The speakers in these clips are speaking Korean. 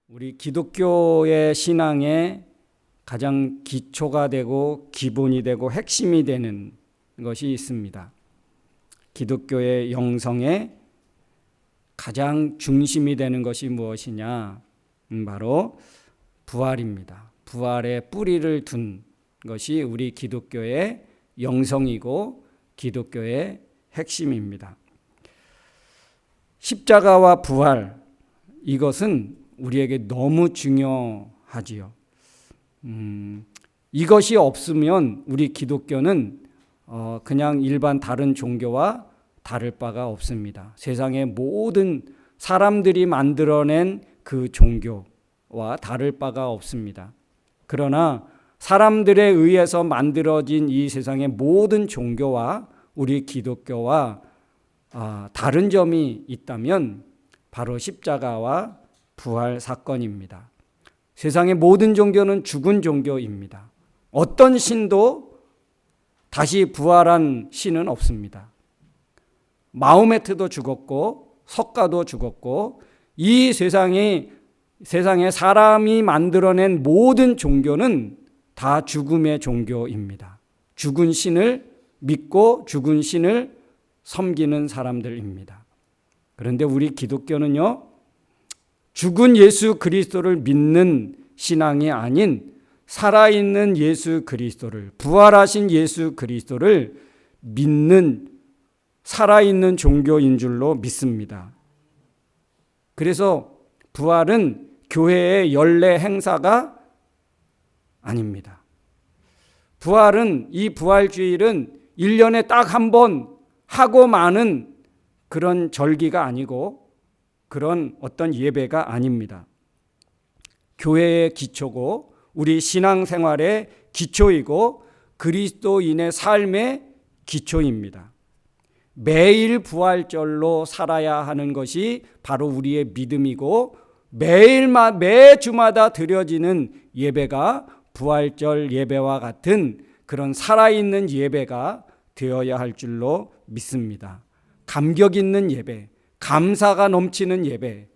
우리 기독교의 신앙의 가장 기초가 되고 기본이 되고 핵심이 되는 것이 있습니다. 기독교의 영성의 가장 중심이 되는 것이 무엇이냐? 바로 부활입니다. 부활의 뿌리를 둔 것이 우리 기독교의 영성이고 기독교의 핵심입니다. 십자가와 부활, 이것은 우리에게 너무 중요하지요. 이것이 없으면 우리 기독교는 그냥 일반 다른 종교와 다를 바가 없습니다. 세상의 모든 사람들이 만들어낸 그 종교와 다를 바가 없습니다. 그러나 사람들에 의해서 만들어진 이 세상의 모든 종교와 우리 기독교와 다른 점이 있다면 바로 십자가와 부활 사건입니다. 세상의 모든 종교는 죽은 종교입니다. 어떤 신도 다시 부활한 신은 없습니다. 마호메트도 죽었고 석가도 죽었고 이 세상에 사람이 만들어낸 모든 종교는 다 죽음의 종교입니다. 죽은 신을 믿고 죽은 신을 섬기는 사람들입니다. 그런데 우리 기독교는요, 죽은 예수 그리스도를 믿는 신앙이 아닌 살아있는 예수 그리스도를, 부활하신 예수 그리스도를 믿는 살아있는 종교인 줄로 믿습니다. 그래서 부활은 교회의 연례 행사가 아닙니다. 부활은, 이 부활주일은 1년에 딱 한 번 하고 마는 그런 절기가 아니고 그런 어떤 예배가 아닙니다. 교회의 기초고 우리 신앙생활의 기초이고 그리스도인의 삶의 기초입니다. 매일 부활절로 살아야 하는 것이 바로 우리의 믿음이고 매주마다 드려지는 예배가 부활절 예배와 같은 그런 살아있는 예배가 되어야 할 줄로 믿습니다. 감격 있는 예배, 감사가 넘치는 예배,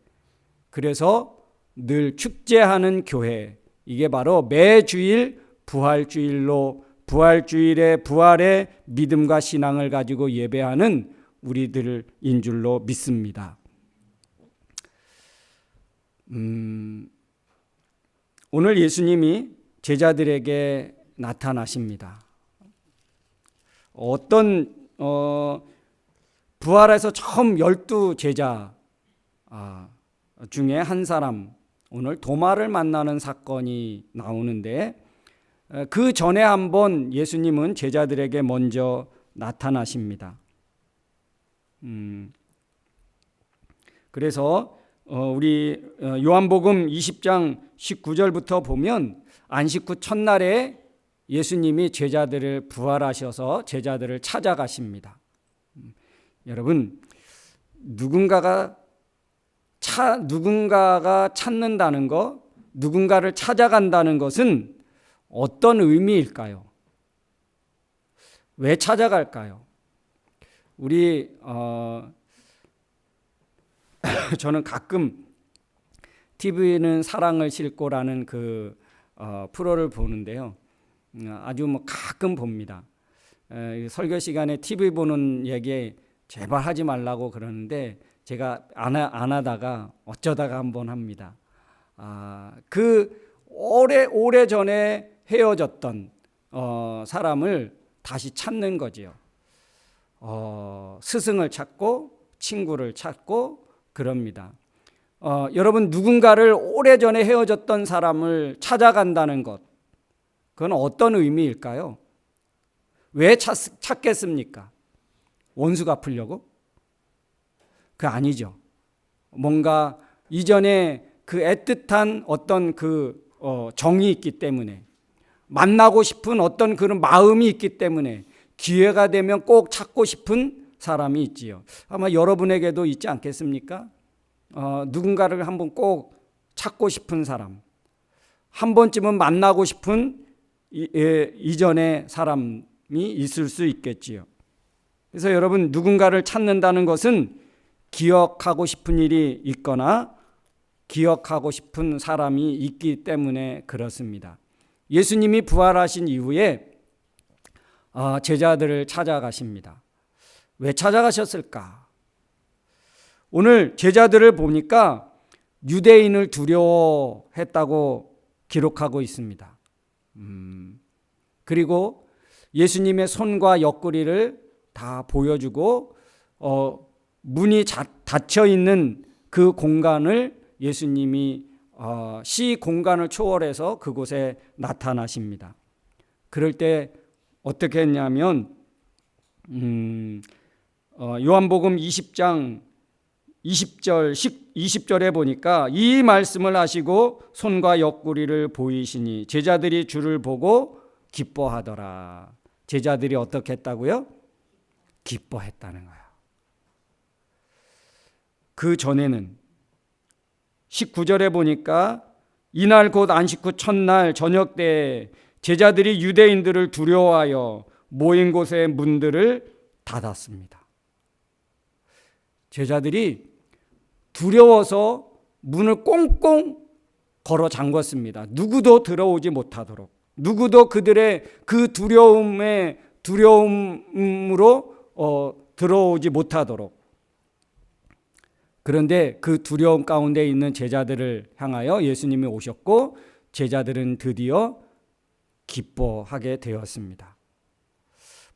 그래서 늘 축제하는 교회, 이게 바로 매주일 부활주일로 부활주일의 부활의 믿음과 신앙을 가지고 예배하는 우리들인 줄로 믿습니다. 오늘 예수님이 제자들에게 나타나십니다. 부활해서 처음 12제자 중에 한 사람, 오늘 도마를 만나는 사건이 나오는데 그 전에 한번 예수님은 제자들에게 먼저 나타나십니다. 그래서 우리 요한복음 20장 19절부터 보면 안식 후 첫날에 예수님이 제자들을 부활하셔서 제자들을 찾아가십니다. 여러분, 누군가가 찾는다는 것, 누군가를 찾아간다는 것은 어떤 의미일까요? 왜 찾아갈까요? 저는 가끔 TV는 사랑을 싣고라는 그 프로를 보는데요. 아주 가끔 봅니다. 설교 시간에 TV 보는 얘기 제발 하지 말라고 그러는데 제가 안 하다가 어쩌다가 한번 합니다. 그 오래 전에 헤어졌던 사람을 다시 찾는 거지요. 스승을 찾고 친구를 찾고 그럽니다. 여러분, 누군가를 오래전에 헤어졌던 사람을 찾아간다는 것, 그건 어떤 의미일까요? 왜 찾겠습니까? 원수 갚으려고? 그거 아니죠. 뭔가 이전에 그 애틋한 어떤 정이 있기 때문에, 만나고 싶은 어떤 그런 마음이 있기 때문에 기회가 되면 꼭 찾고 싶은 사람이 있지요. 아마 여러분에게도 있지 않겠습니까? 누군가를 한번 꼭 찾고 싶은 사람, 한 번쯤은 만나고 싶은 이전의 사람이 있을 수 있겠지요. 그래서 여러분, 누군가를 찾는다는 것은 기억하고 싶은 일이 있거나 기억하고 싶은 사람이 있기 때문에 그렇습니다. 예수님이 부활하신 이후에 제자들을 찾아가십니다. 왜 찾아가셨을까? 오늘 제자들을 보니까 유대인을 두려워했다고 기록하고 있습니다. 그리고 예수님의 손과 옆구리를 다 보여주고 문이 닫혀 있는 그 공간을 예수님이 시 공간을 초월해서 그곳에 나타나십니다. 그럴 때 어떻게 했냐면 요한복음 20장 20절에 보니까 이 말씀을 하시고 손과 옆구리를 보이시니 제자들이 주를 보고 기뻐하더라. 제자들이 어떻게 했다고요? 기뻐했다는 거예요. 그 전에는 19절에 보니까 이날 곧 안식 후 첫날 저녁 때에 제자들이 유대인들을 두려워하여 모인 곳의 문들을 닫았습니다. 제자들이 두려워서 문을 꽁꽁 걸어 잠궜습니다. 누구도 들어오지 못하도록, 누구도 그들의 그 두려움으로 들어오지 못하도록. 그런데 그 두려움 가운데 있는 제자들을 향하여 예수님이 오셨고 제자들은 드디어 기뻐하게 되었습니다.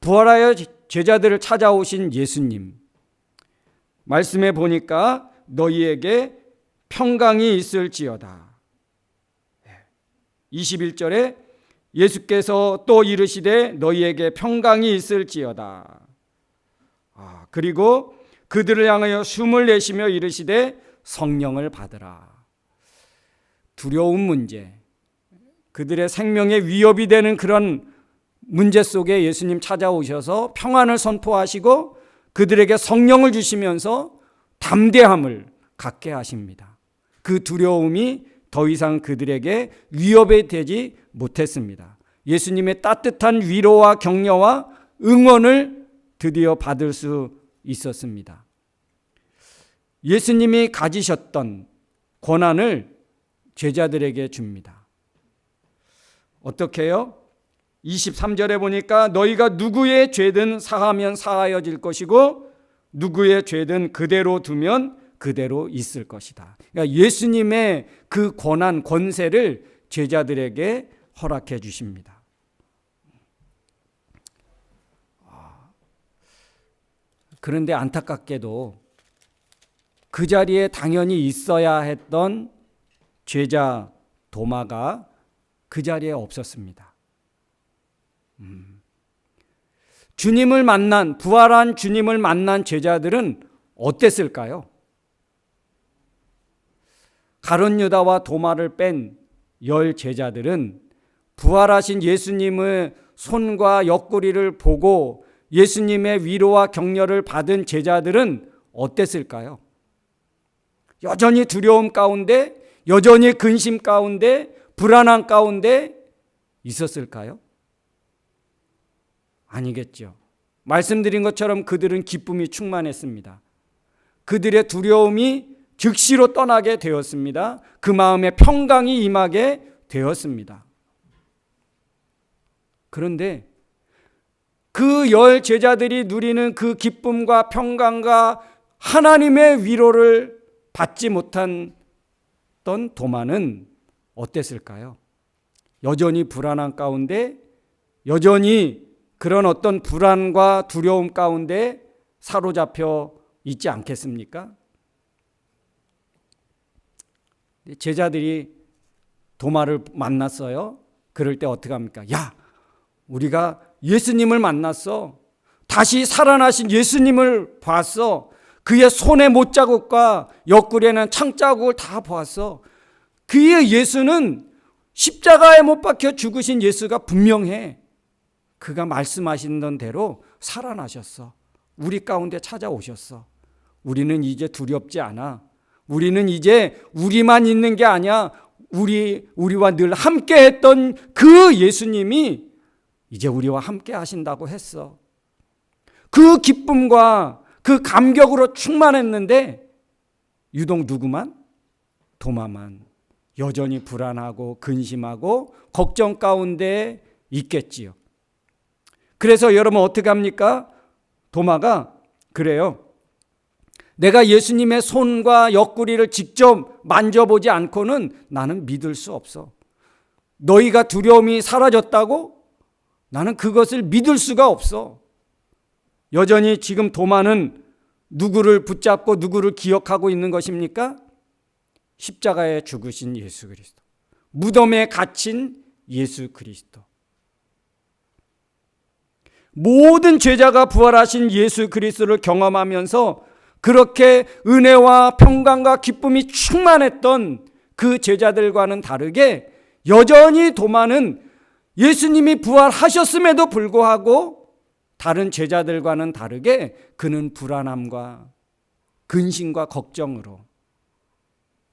부활하여 제자들을 찾아오신 예수님, 말씀에 보니까 너희에게 평강이 있을지어다. 21절에 예수께서 또 이르시되 너희에게 평강이 있을지어다. 그리고 그들을 향하여 숨을 내쉬며 이르시되 성령을 받으라. 두려운 문제, 그들의 생명에 위협이 되는 그런 문제 속에 예수님 찾아오셔서 평안을 선포하시고 그들에게 성령을 주시면서 담대함을 갖게 하십니다. 그 두려움이 더 이상 그들에게 위협이 되지 못했습니다. 예수님의 따뜻한 위로와 격려와 응원을 드디어 받을 수 있었습니다. 예수님이 가지셨던 권한을 제자들에게 줍니다. 어떻게 해요? 23절에 보니까 너희가 누구의 죄든 사하면 사하여질 것이고 누구의 죄든 그대로 두면 그대로 있을 것이다. 그러니까 예수님의 그 권한, 권세를 제자들에게 허락해 주십니다. 그런데 안타깝게도 그 자리에 당연히 있어야 했던 제자 도마가 그 자리에 없었습니다. 주님을 만난, 부활한 주님을 만난 제자들은 어땠을까요? 가룟 유다와 도마를 뺀 10 제자들은 부활하신 예수님의 손과 옆구리를 보고 예수님의 위로와 격려를 받은 제자들은 어땠을까요? 여전히 두려움 가운데, 여전히 근심 가운데, 불안한 가운데 있었을까요? 아니겠죠. 말씀드린 것처럼 그들은 기쁨이 충만했습니다. 그들의 두려움이 즉시로 떠나게 되었습니다. 그 마음에 평강이 임하게 되었습니다. 그런데 그 10 제자들이 누리는 그 기쁨과 평강과 하나님의 위로를 받지 못했던 도마는 어땠을까요? 여전히 불안한 가운데, 여전히 그런 어떤 불안과 두려움 가운데 사로잡혀 있지 않겠습니까? 제자들이 도마를 만났어요. 그럴 때 어떻게 합니까? 야, 우리가 예수님을 만났어. 다시 살아나신 예수님을 봤어. 그의 손의 못자국과 옆구리에는 창자국을 다 보았어. 그의 예수는 십자가에 못 박혀 죽으신 예수가 분명해. 그가 말씀하신 대로 살아나셨어. 우리 가운데 찾아오셨어. 우리는 이제 두렵지 않아. 우리는 이제 우리만 있는 게 아니야. 우리와 늘 함께 했던 그 예수님이 이제 우리와 함께 하신다고 했어. 그 기쁨과 그 감격으로 충만했는데 유독 누구만? 도마만 여전히 불안하고 근심하고 걱정 가운데 있겠지요. 그래서 여러분 어떻게 합니까? 도마가 그래요. 내가 예수님의 손과 옆구리를 직접 만져보지 않고는 나는 믿을 수 없어. 너희가 두려움이 사라졌다고? 나는 그것을 믿을 수가 없어. 여전히 지금 도마는 누구를 붙잡고 누구를 기억하고 있는 것입니까? 십자가에 죽으신 예수 그리스도, 무덤에 갇힌 예수 그리스도. 모든 죄자가 부활하신 예수 그리스도를 경험하면서 그렇게 은혜와 평강과 기쁨이 충만했던 그 제자들과는 다르게 여전히 도마는 예수님이 부활하셨음에도 불구하고 다른 제자들과는 다르게 그는 불안함과 근심과 걱정으로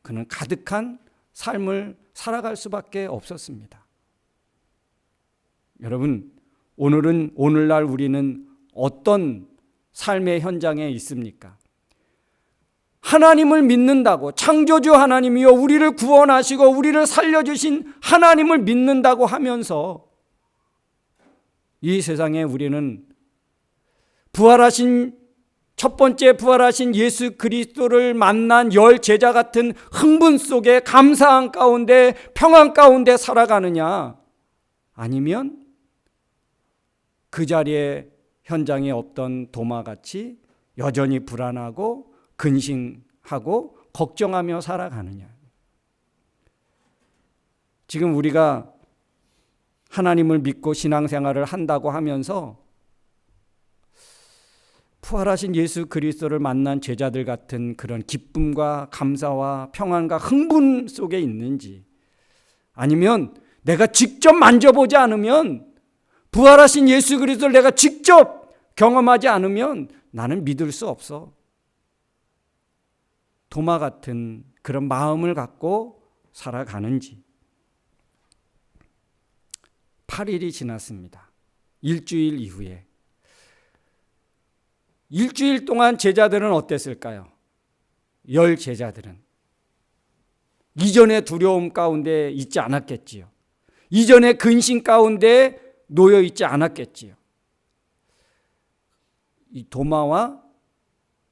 그는 가득한 삶을 살아갈 수밖에 없었습니다. 여러분, 오늘날 우리는 어떤 삶의 현장에 있습니까? 하나님을 믿는다고, 창조주 하나님이요 우리를 구원하시고 우리를 살려주신 하나님을 믿는다고 하면서 이 세상에 우리는 첫 번째 부활하신 예수 그리스도를 만난 열 제자 같은 흥분 속에 감사한 가운데 평안 가운데 살아가느냐, 아니면 그 자리에 현장에 없던 도마같이 여전히 불안하고 근심하고 걱정하며 살아가느냐. 지금 우리가 하나님을 믿고 신앙생활을 한다고 하면서 부활하신 예수 그리스도를 만난 제자들 같은 그런 기쁨과 감사와 평안과 흥분 속에 있는지, 아니면 내가 직접 만져보지 않으면, 부활하신 예수 그리스도를 내가 직접 경험하지 않으면 나는 믿을 수 없어. 도마 같은 그런 마음을 갖고 살아가는지. 8일이 지났습니다. 일주일 이후에. 일주일 동안 제자들은 어땠을까요? 열 제자들은 이전의 두려움 가운데 있지 않았겠지요. 이전의 근심 가운데 놓여 있지 않았겠지요. 이 도마와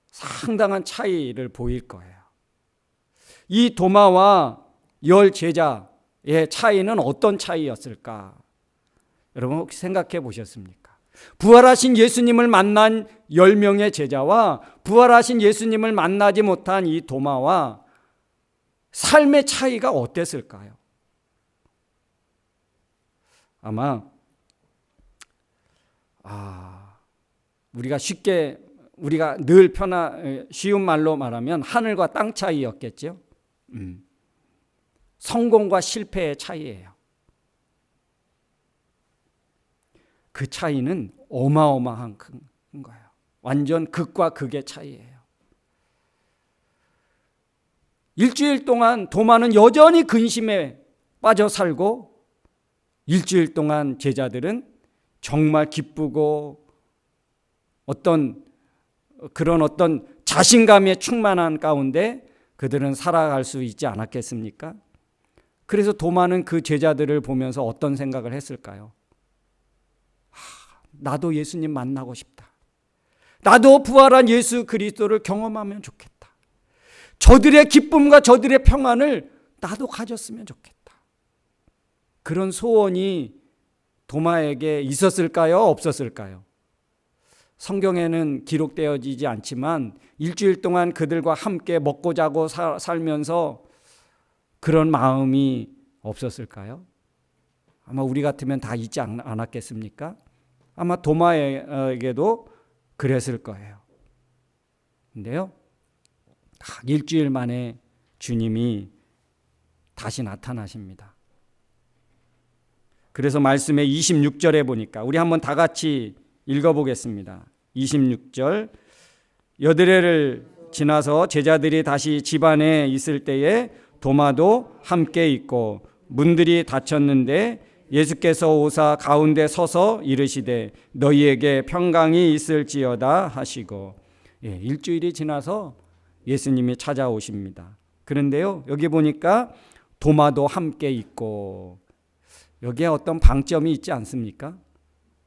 상당한 차이를 보일 거예요. 이 도마와 열 제자의 차이는 어떤 차이였을까? 여러분 혹시 생각해 보셨습니까? 부활하신 예수님을 만난 10명의 제자와 부활하신 예수님을 만나지 못한 이 도마와 삶의 차이가 어땠을까요? 아마 우리가 늘 쉬운 말로 말하면 하늘과 땅 차이였겠죠. 성공과 실패의 차이예요. 그 차이는 어마어마한 거예요. 완전 극과 극의 차이예요. 일주일 동안 도마는 여전히 근심에 빠져 살고, 일주일 동안 제자들은 정말 기쁘고 어떤 자신감에 충만한 가운데 그들은 살아갈 수 있지 않았겠습니까? 그래서 도마는 그 제자들을 보면서 어떤 생각을 했을까요? 나도 예수님 만나고 싶다. 나도 부활한 예수 그리스도를 경험하면 좋겠다. 저들의 기쁨과 저들의 평안을 나도 가졌으면 좋겠다. 그런 소원이 도마에게 있었을까요? 없었을까요? 성경에는 기록되어지지 않지만 일주일 동안 그들과 함께 먹고 자고 살면서 그런 마음이 없었을까요? 아마 우리 같으면 다 있지 않았겠습니까? 아마 도마에게도 그랬을 거예요. 근데요, 일주일 만에 주님이 다시 나타나십니다. 그래서 말씀의 26절에 보니까 우리 한번 다 같이 읽어보겠습니다. 26절, 여드레를 지나서 제자들이 다시 집 안에 있을 때에 도마도 함께 있고 문들이 닫혔는데 예수께서 오사 가운데 서서 이르시되 너희에게 평강이 있을지어다 하시고, 일주일이 지나서 예수님이 찾아오십니다. 그런데요, 여기 보니까 도마도 함께 있고, 여기에 어떤 방점이 있지 않습니까?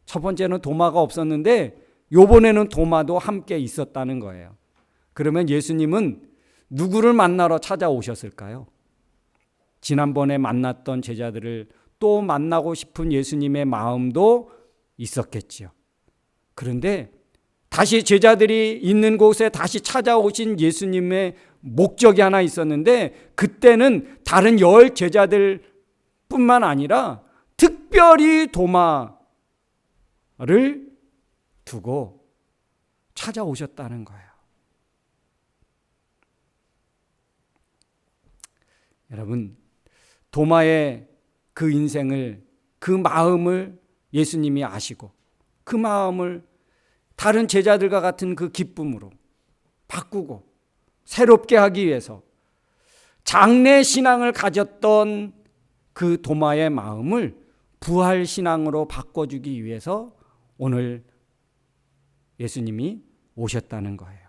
첫 번째는 도마가 없었는데 요번에는 도마도 함께 있었다는 거예요. 그러면 예수님은 누구를 만나러 찾아오셨을까요? 지난번에 만났던 제자들을 또 만나고 싶은 예수님의 마음도 있었겠지요. 그런데 다시 제자들이 있는 곳에 다시 찾아오신 예수님의 목적이 하나 있었는데, 그때는 다른 10 제자들 뿐만 아니라 특별히 도마를 두고 찾아오셨다는 거예요. 여러분, 도마의 그 인생을, 그 마음을 예수님이 아시고 그 마음을 다른 제자들과 같은 그 기쁨으로 바꾸고 새롭게 하기 위해서 장래 신앙을 가졌던 그 도마의 마음을 부활 신앙으로 바꿔주기 위해서 오늘 예수님이 오셨다는 거예요.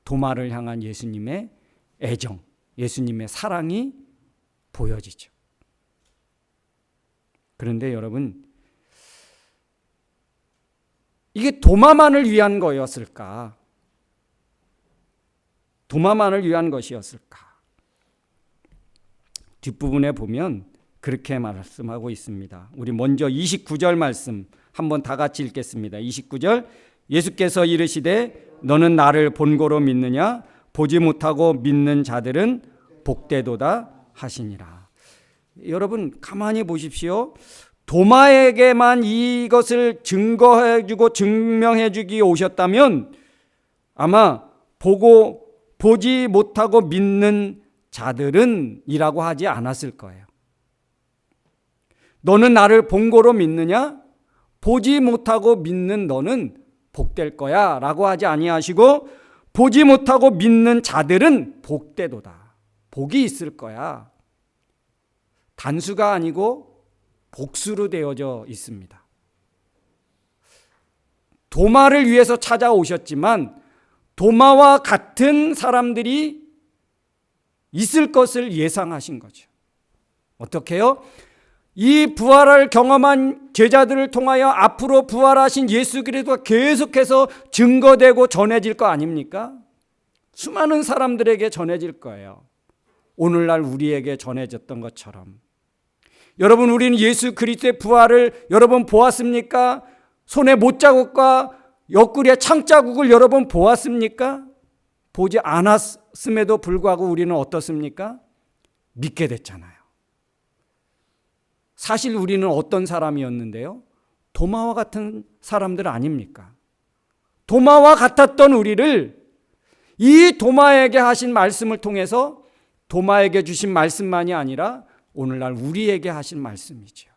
도마를 향한 예수님의 애정, 예수님의 사랑이 보여지죠. 그런데 여러분, 이게 도마만을 위한 거였을까? 도마만을 위한 것이었을까? 뒷부분에 보면 그렇게 말씀하고 있습니다. 우리 먼저 29절 말씀 한번 다 같이 읽겠습니다. 29절, 예수께서 이르시되 너는 나를 본고로 믿느냐? 보지 못하고 믿는 자들은 복되도다 하시니라. 여러분 가만히 보십시오. 도마에게만 이것을 증거해주고 증명해주기 오셨다면 아마 보지 못하고 믿는 자들은 이라고 하지 않았을 거예요. 너는 나를 본고로 믿느냐? 보지 못하고 믿는 너는 복될 거야 라고 하지 아니하시고, 보지 못하고 믿는 자들은 복되도다, 복이 있을 거야. 단수가 아니고 복수로 되어져 있습니다. 도마를 위해서 찾아오셨지만 도마와 같은 사람들이 있을 것을 예상하신 거죠. 어떻게요? 이 부활을 경험한 제자들을 통하여 앞으로 부활하신 예수 그리스도가 계속해서 증거되고 전해질 거 아닙니까? 수많은 사람들에게 전해질 거예요. 오늘날 우리에게 전해졌던 것처럼. 여러분, 우리는 예수 그리스도의 부활을 여러분 보았습니까? 손에 못자국과 옆구리에 창자국을 여러분 보았습니까? 보지 않았음에도 불구하고 우리는 어떻습니까? 믿게 됐잖아요. 사실 우리는 어떤 사람이었는데요? 도마와 같은 사람들 아닙니까? 도마와 같았던 우리를 이 도마에게 하신 말씀을 통해서, 도마에게 주신 말씀만이 아니라 오늘날 우리에게 하신 말씀이죠.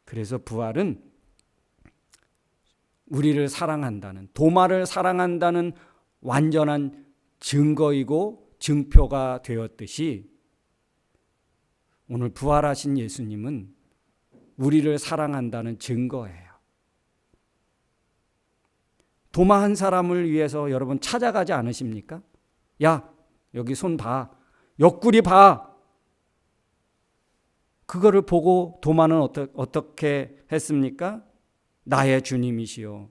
그래서 부활은 우리를 사랑한다는, 도마를 사랑한다는 완전한 증거이고 증표가 되었듯이, 오늘 부활하신 예수님은 우리를 사랑한다는 증거예요. 도마 한 사람을 위해서 여러분 찾아가지 않으십니까? 야, 여기 손 봐, 옆구리 봐. 그거를 보고 도마는 어떻게 했습니까? 나의 주님이시요,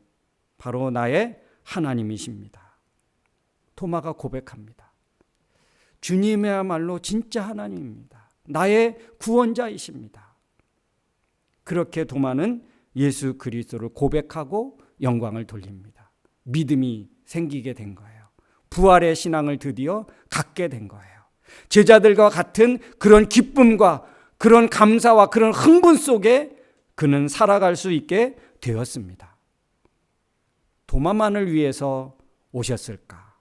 바로 나의 하나님이십니다. 도마가 고백합니다. 주님이야말로 진짜 하나님입니다. 나의 구원자이십니다. 그렇게 도마는 예수 그리스도를 고백하고 영광을 돌립니다. 믿음이 생기게 된 거예요. 부활의 신앙을 드디어 갖게 된 거예요. 제자들과 같은 그런 기쁨과 그런 감사와 그런 흥분 속에 그는 살아갈 수 있게 되었습니다. 도마만을 위해서 오셨을까?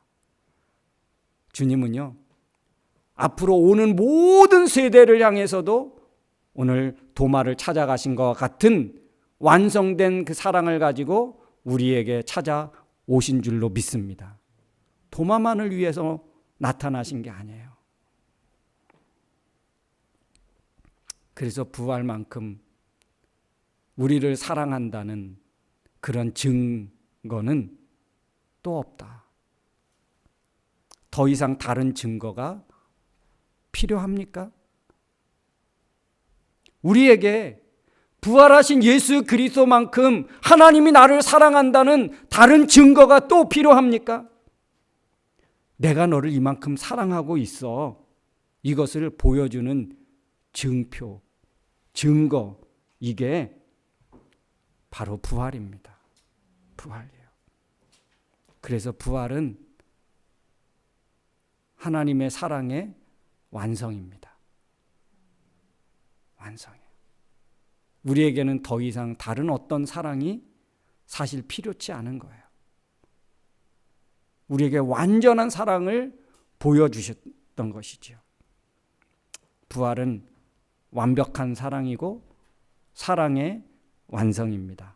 주님은요, 앞으로 오는 모든 세대를 향해서도 오늘 도마를 찾아가신 것과 같은 완성된 그 사랑을 가지고 우리에게 찾아오신 줄로 믿습니다. 도마만을 위해서 나타나신 게 아니에요. 그래서 부활만큼 우리를 사랑한다는 그런 증거는 또 없다. 더 이상 다른 증거가 필요합니까? 우리에게 부활하신 예수 그리스도만큼 하나님이 나를 사랑한다는 다른 증거가 또 필요합니까? 내가 너를 이만큼 사랑하고 있어. 이것을 보여주는 증표, 증거, 이게 바로 부활입니다. 부활이에요. 그래서 부활은 하나님의 사랑의 완성입니다. 완성이에요. 우리에게는 더 이상 다른 어떤 사랑이 사실 필요치 않은 거예요. 우리에게 완전한 사랑을 보여주셨던 것이죠. 부활은 완벽한 사랑이고 사랑의 완성입니다.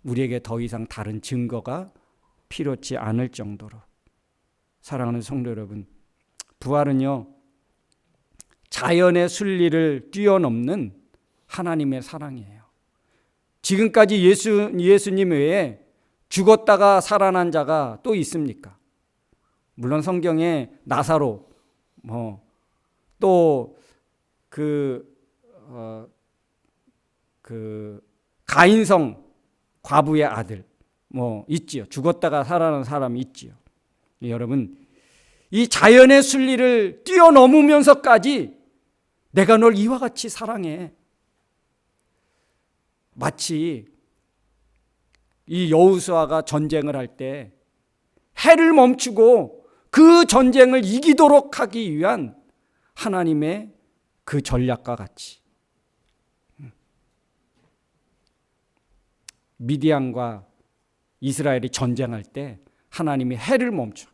우리에게 더 이상 다른 증거가 필요치 않을 정도로. 사랑하는 성도 여러분, 부활은요, 자연의 순리를 뛰어넘는 하나님의 사랑이에요. 지금까지 예수님 외에 죽었다가 살아난 자가 또 있습니까? 물론 성경에 나사로, 또 가인성 과부의 아들, 있지요. 죽었다가 살아난 사람이 있지요. 여러분, 이 자연의 순리를 뛰어넘으면서까지 내가 널 이와 같이 사랑해. 마치 이 여호수아가 전쟁을 할 때 해를 멈추고 그 전쟁을 이기도록 하기 위한 하나님의 그 전략과 같이 미디안과 이스라엘이 전쟁할 때 하나님이 해를 멈춰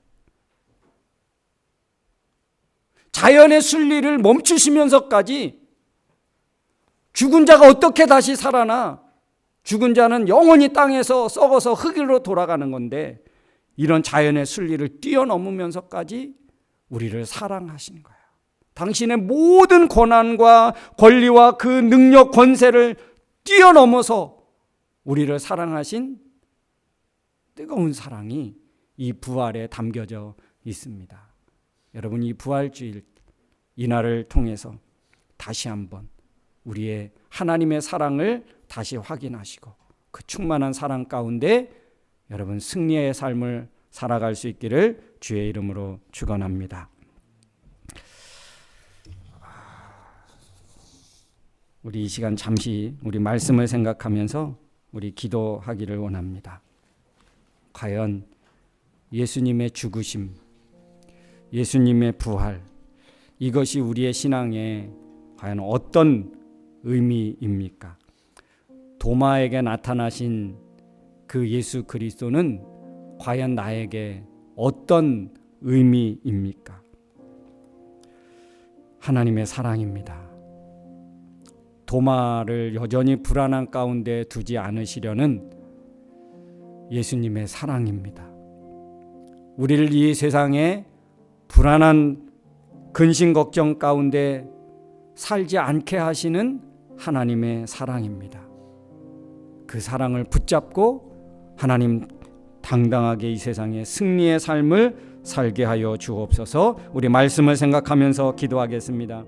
자연의 순리를 멈추시면서까지 죽은 자가 어떻게 다시 살아나? 죽은 자는 영원히 땅에서 썩어서 흙으로 돌아가는 건데 이런 자연의 순리를 뛰어넘으면서까지 우리를 사랑하신 거예요. 당신의 모든 권한과 권리와 그 능력, 권세를 뛰어넘어서 우리를 사랑하신 뜨거운 사랑이 이 부활에 담겨져 있습니다. 여러분, 이 부활주일 이날을 통해서 다시 한번 우리의 하나님의 사랑을 다시 확인하시고 그 충만한 사랑 가운데 여러분 승리의 삶을 살아갈 수 있기를 주의 이름으로 축원합니다. 우리 이 시간 잠시 우리 말씀을 생각하면서 우리 기도하기를 원합니다. 과연 예수님의 죽으심, 예수님의 부활, 이것이 우리의 신앙에 과연 어떤 의미입니까? 도마에게 나타나신 그 예수 그리스도는 과연 나에게 어떤 의미입니까? 하나님의 사랑입니다. 도마를 여전히 불안한 가운데 두지 않으시려는 예수님의 사랑입니다. 우리를 이 세상에 불안한 근심 걱정 가운데 살지 않게 하시는 하나님의 사랑입니다. 그 사랑을 붙잡고 하나님 당당하게 이 세상에 승리의 삶을 살게 하여 주옵소서. 우리 말씀을 생각하면서 기도하겠습니다.